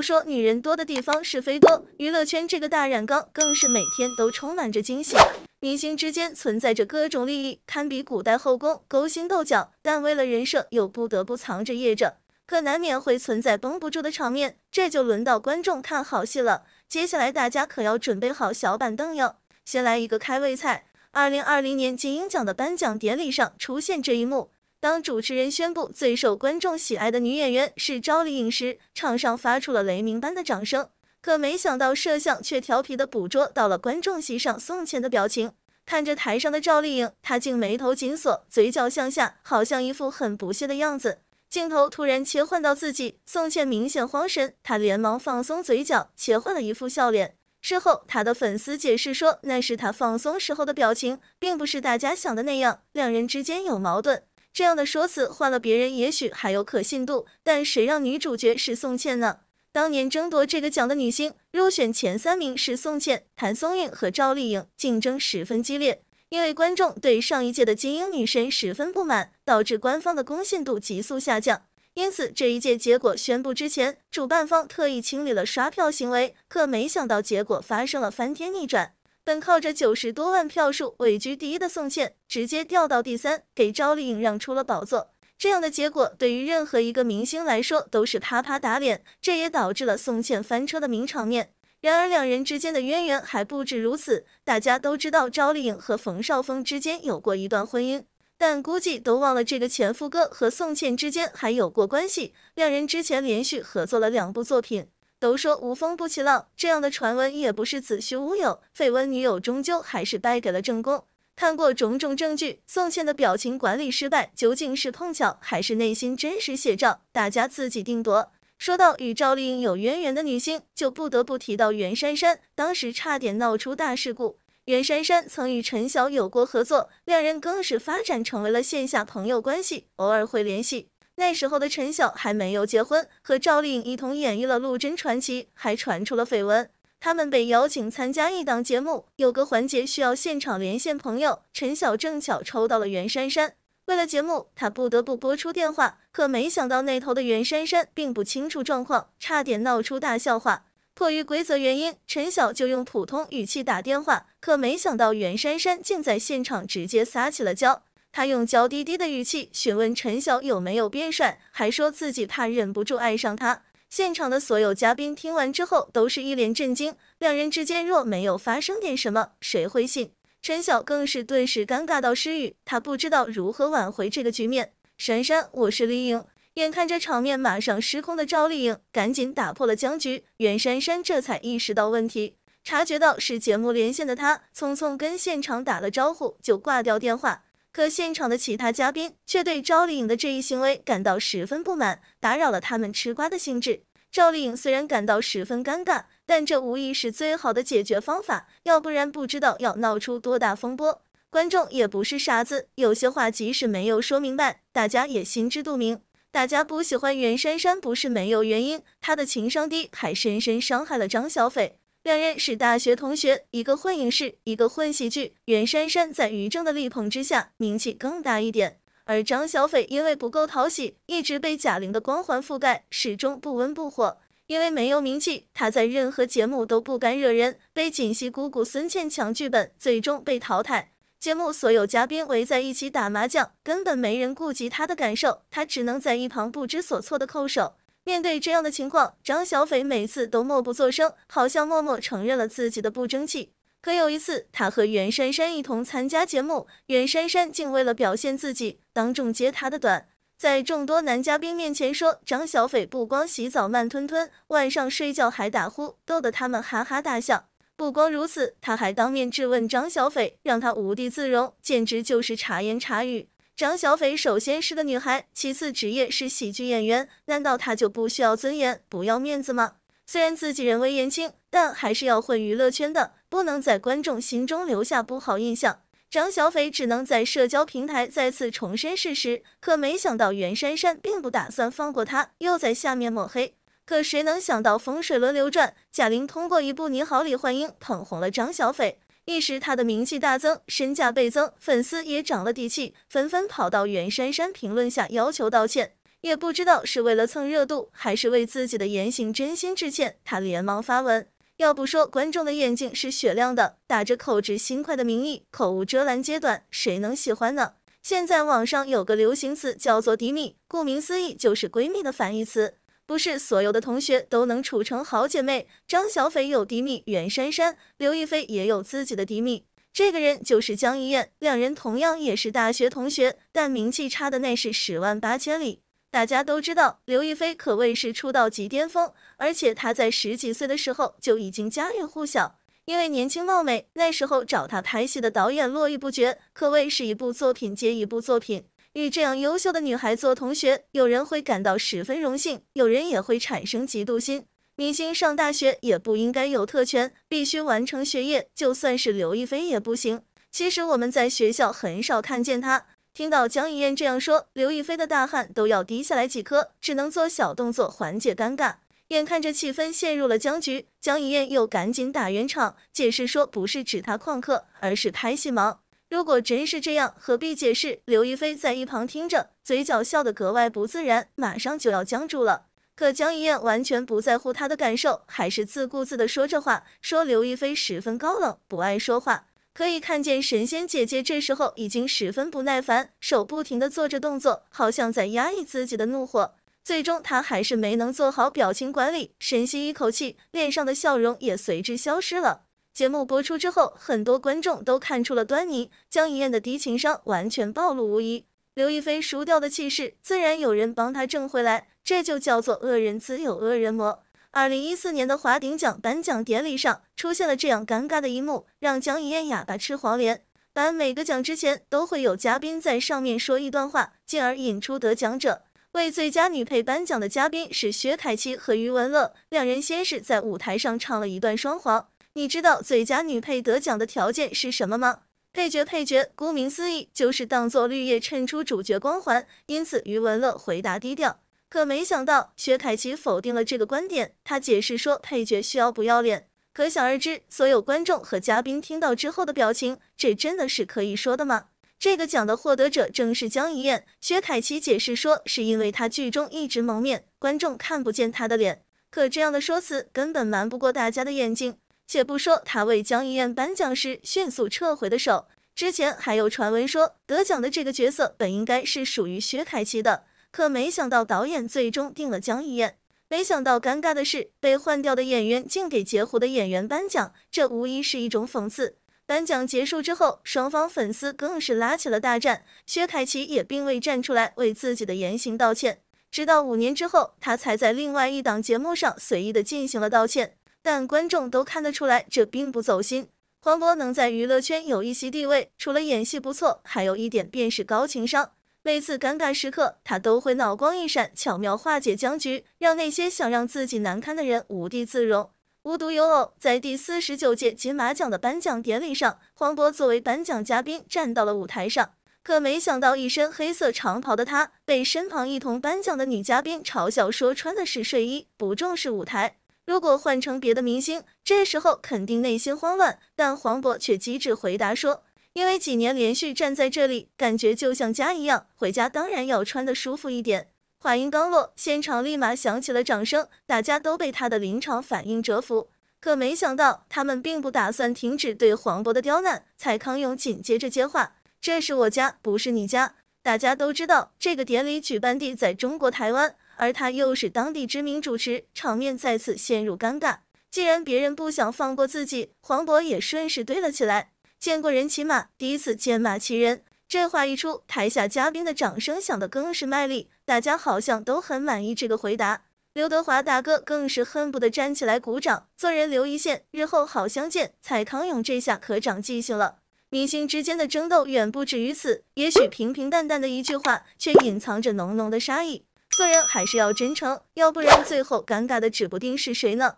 都说女人多的地方是非多，娱乐圈这个大染缸更是每天都充满着惊喜。明星之间存在着各种利益，堪比古代后宫，勾心斗角，但为了人设又不得不藏着掖着，可难免会存在绷不住的场面。这就轮到观众看好戏了，接下来大家可要准备好小板凳哟。先来一个开胃菜，2020年金鹰奖的颁奖典礼上出现这一幕。当主持人宣布最受观众喜爱的女演员是赵丽颖时，场上发出了雷鸣般的掌声。可没想到摄像却调皮地捕捉到了观众席上宋茜的表情。看着台上的赵丽颖，她竟眉头紧锁，嘴角向下，好像一副很不屑的样子。镜头突然切换到自己，宋茜明显慌神，她连忙放松嘴角，切换了一副笑脸。事后，她的粉丝解释说，那是她放松时候的表情，并不是大家想的那样，两人之间有矛盾。这样的说辞换了别人也许还有可信度，但谁让女主角是宋茜呢？当年争夺这个奖的女星入选前3名是宋茜、谭松韵和赵丽颖，竞争十分激烈。因为观众对上一届的金鹰女神十分不满，导致官方的公信度急速下降。因此这一届结果宣布之前，主办方特意清理了刷票行为，可没想到结果发生了翻天逆转。本靠着90多万票数位居第1的宋茜，直接掉到第3，给赵丽颖让出了宝座。这样的结果对于任何一个明星来说都是啪啪打脸，这也导致了宋茜翻车的名场面。然而两人之间的渊源还不止如此，大家都知道赵丽颖和冯绍峰之间有过一段婚姻，但估计都忘了这个前夫哥和宋茜之间还有过关系。两人之前连续合作了2部作品。都说无风不起浪，这样的传闻也不是子虚乌有，绯闻女友终究还是败给了正宫。看过种种证据，宋茜的表情管理失败究竟是碰巧还是内心真实写照，大家自己定夺。说到与赵丽颖有渊源的女星，就不得不提到袁姗姗，当时差点闹出大事故。袁姗姗曾与陈晓有过合作，两人更是发展成为了线下朋友关系，偶尔会联系。那时候的陈晓还没有结婚，和赵丽颖一同演绎了《陆贞传奇》，还传出了绯闻。他们被邀请参加一档节目，有个环节需要现场连线朋友，陈晓正巧抽到了袁姗姗。为了节目，他不得不拨出电话，可没想到那头的袁姗姗并不清楚状况，差点闹出大笑话。迫于规则原因，陈晓就用普通语气打电话，可没想到袁姗姗竟在现场直接撒起了娇。他用娇滴滴的语气询问陈晓有没有变帅，还说自己怕忍不住爱上他。现场的所有嘉宾听完之后都是一脸震惊，两人之间若没有发生点什么，谁会信？陈晓更是顿时尴尬到失语，他不知道如何挽回这个局面。姗姗，我是丽颖。眼看着场面马上失控的赵丽颖赶紧打破了僵局，袁姗姗这才意识到问题，察觉到是节目连线的她，匆匆跟现场打了招呼就挂掉电话。可现场的其他嘉宾却对赵丽颖的这一行为感到十分不满，打扰了他们吃瓜的兴致。赵丽颖虽然感到十分尴尬，但这无疑是最好的解决方法，要不然不知道要闹出多大风波。观众也不是傻子，有些话即使没有说明白，大家也心知肚明。大家不喜欢袁姗姗不是没有原因，她的情商低还深深伤害了张小斐。两人是大学同学，一个混影视，一个混喜剧。袁姗姗在于正的力捧之下，名气更大一点，而张小斐因为不够讨喜，一直被贾玲的光环覆盖，始终不温不火。因为没有名气，她在任何节目都不敢惹人，被锦溪姑姑孙茜抢剧本，最终被淘汰。节目所有嘉宾围在一起打麻将，根本没人顾及她的感受，她只能在一旁不知所措的叩首。面对这样的情况，张小斐每次都默不作声，好像默默承认了自己的不争气。可有一次，他和袁姗姗一同参加节目，袁姗姗竟为了表现自己，当众揭他的短，在众多男嘉宾面前说张小斐不光洗澡慢吞吞，晚上睡觉还打呼，逗得他们哈哈大笑。不光如此，他还当面质问张小斐，让他无地自容，简直就是茶言茶语。张小斐首先是个女孩，其次职业是喜剧演员，难道她就不需要尊严，不要面子吗？虽然自己人微言轻，但还是要混娱乐圈的，不能在观众心中留下不好印象。张小斐只能在社交平台再次重申事实，可没想到袁姗姗并不打算放过她，又在下面抹黑。可谁能想到风水轮流转，贾玲通过一部《你好，李焕英》捧红了张小斐。一时他的名气大增，身价倍增，粉丝也长了底气，纷纷跑到袁姗姗评论下要求道歉。也不知道是为了蹭热度，还是为自己的言行真心致歉，他连忙发文。要不说观众的眼睛是雪亮的，打着口直心快的名义，口无遮拦阶段，谁能喜欢呢？现在网上有个流行词叫做迪蜜，顾名思义就是闺蜜的反义词。不是所有的同学都能处成好姐妹，张小斐有迪蜜袁姗姗，刘亦菲也有自己的迪蜜，这个人就是江一燕，两人同样也是大学同学，但名气差的那是10万8千里。大家都知道，刘亦菲可谓是出道即巅峰，而且她在10几岁的时候就已经家喻户晓。因为年轻貌美，那时候找她拍戏的导演络绎不绝，可谓是一部作品接一部作品。与这样优秀的女孩做同学，有人会感到十分荣幸，有人也会产生嫉妒心。明星上大学也不应该有特权，必须完成学业，就算是刘亦菲也不行。其实我们在学校很少看见她。听到江一燕这样说，刘亦菲的大汗都要滴下来几颗，只能做小动作缓解尴尬。眼看着气氛陷入了僵局，江一燕又赶紧打圆场，解释说不是指她旷课，而是拍戏忙。如果真是这样，何必解释？刘亦菲在一旁听着，嘴角笑得格外不自然，马上就要僵住了。可江一燕完全不在乎她的感受，还是自顾自地说着话，说刘亦菲十分高冷，不爱说话。可以看见神仙姐姐这时候已经十分不耐烦，手不停地做着动作，好像在压抑自己的怒火。最终她还是没能做好表情管理，深吸一口气，脸上的笑容也随之消失了。节目播出之后，很多观众都看出了端倪，江一燕的低情商完全暴露无遗。刘亦菲输掉的气势，自然有人帮她挣回来，这就叫做恶人自有恶人磨。2014年的华鼎奖颁奖典礼上，出现了这样尴尬的一幕，让江一燕哑巴吃黄连。颁每个奖之前，都会有嘉宾在上面说一段话，进而引出得奖者。为最佳女配颁奖的嘉宾是薛凯琪和余文乐，两人先是在舞台上唱了一段双簧。你知道最佳女配得奖的条件是什么吗？配角，顾名思义就是当作绿叶衬出主角光环，因此余文乐回答低调。可没想到薛凯琪否定了这个观点，他解释说配角需要不要脸。可想而知，所有观众和嘉宾听到之后的表情，这真的是可以说的吗？这个奖的获得者正是江一燕，薛凯琪解释说是因为她剧中一直蒙面，观众看不见她的脸。可这样的说辞根本瞒不过大家的眼睛。且不说他为江一燕颁奖时迅速撤回的手，之前还有传闻说得奖的这个角色本应该是属于薛凯琪的，可没想到导演最终定了江一燕。没想到尴尬的是，被换掉的演员竟给截胡的演员颁奖，这无疑是一种讽刺。颁奖结束之后，双方粉丝更是拉起了大战，薛凯琪也并未站出来为自己的言行道歉，直到5年之后，他才在另外一档节目上随意的进行了道歉。但观众都看得出来，这并不走心。黄渤能在娱乐圈有一席地位，除了演戏不错，还有一点便是高情商。每次尴尬时刻，他都会脑光一闪，巧妙化解僵局，让那些想让自己难堪的人无地自容。无独有偶，在第49届金马奖的颁奖典礼上，黄渤作为颁奖嘉宾站到了舞台上。可没想到，一身黑色长袍的他，被身旁一同颁奖的女嘉宾嘲笑说穿的是睡衣，不重视舞台。如果换成别的明星，这时候肯定内心慌乱，但黄渤却机智回答说，因为几年连续站在这里，感觉就像家一样，回家当然要穿得舒服一点。话音刚落，现场立马响起了掌声，大家都被他的临场反应折服。可没想到，他们并不打算停止对黄渤的刁难，蔡康永紧接着接话，这是我家，不是你家。大家都知道，这个典礼举办地在中国台湾，而他又是当地知名主持，场面再次陷入尴尬。既然别人不想放过自己，黄渤也顺势对了起来。见过人骑马，第一次见马骑人。这话一出，台下嘉宾的掌声响得更是卖力，大家好像都很满意这个回答。刘德华大哥更是恨不得站起来鼓掌，做人留一线，日后好相见。蔡康永这下可长记性了。明星之间的争斗远不止于此，也许平平淡淡的一句话，却隐藏着浓浓的杀意。做人还是要真诚，要不然最后尴尬的指不定是谁呢。